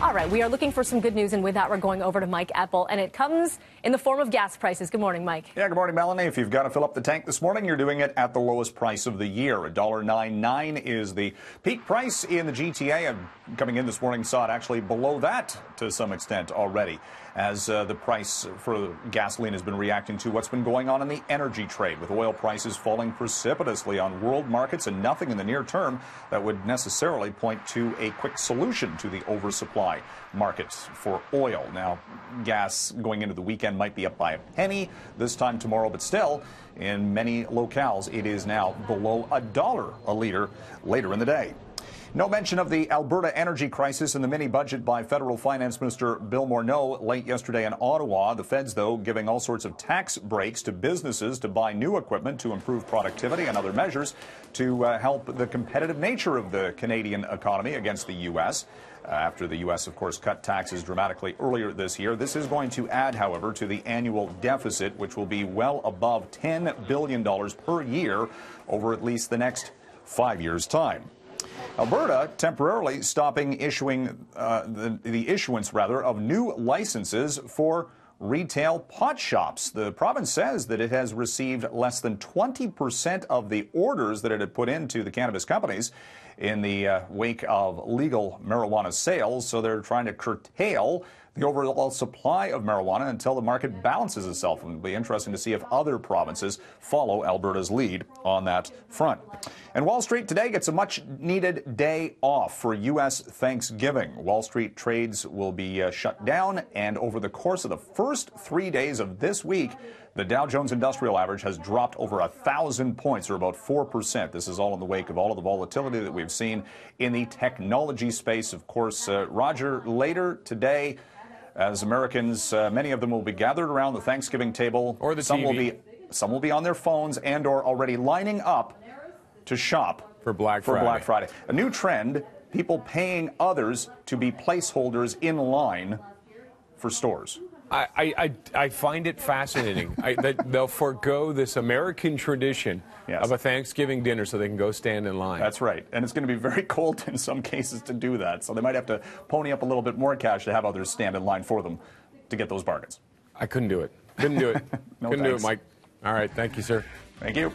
All right, we are looking for some good news, and with that, we're going over to Mike Eppel, and it comes in the form of gas prices. Good morning, Mike. Yeah, good morning, Melanie. If you've got to fill up the tank this morning, you're doing it at the lowest price of the year. $1.99 is the peak price in the GTA, and coming in this morning saw it actually below that to some extent already, as the price for gasoline has been reacting to what's been going on in the energy trade, with oil prices falling precipitously on world markets and nothing in the near term that would necessarily point to a quick solution to the oversupply markets for oil. Now, gas going into the weekend might be up by a penny this time tomorrow, but still, in many locales, it is now below $1 a liter later in the day. No mention of the Alberta energy crisis in the mini-budget by federal finance minister Bill Morneau late yesterday in Ottawa. The feds, though, giving all sorts of tax breaks to businesses to buy new equipment to improve productivity and other measures to help the competitive nature of the Canadian economy against the U.S. After the U.S., of course, cut taxes dramatically earlier this year. This is going to add, however, to the annual deficit, which will be well above $10 billion per year over at least the next 5 years' time. Alberta temporarily stopping issuing the issuance of new licenses for retail pot shops. The province says that it has received less than 20% of the orders that it had put into the cannabis companies in the wake of legal marijuana sales, so they're trying to curtail the overall supply of marijuana until the market balances itself. And it'll be interesting to see if other provinces follow Alberta's lead on that front. And Wall Street today gets a much-needed day off for U.S. Thanksgiving. Wall Street trades will be shut down, and over the course of the first 3 days of this week, the Dow Jones Industrial Average has dropped over 1,000 points, or about 4%. This is all in the wake of all of the volatility that we've seen in the technology space. Of course, Roger, later today, as Americans, many of them will be gathered around the Thanksgiving table. Or the some TV. Some will be on their phones and or already lining up to shop for Black Friday. A new trend, people paying others to be placeholders in line for stores. I find it fascinating that they'll forego this American tradition of a Thanksgiving dinner so they can go stand in line. That's right. And it's going to be very cold in some cases to do that. So they might have to pony up a little bit more cash to have others stand in line for them to get those bargains. I couldn't do it. Couldn't do it. No couldn't do it, thanks. Mike. All right. Thank you, sir. Thank you.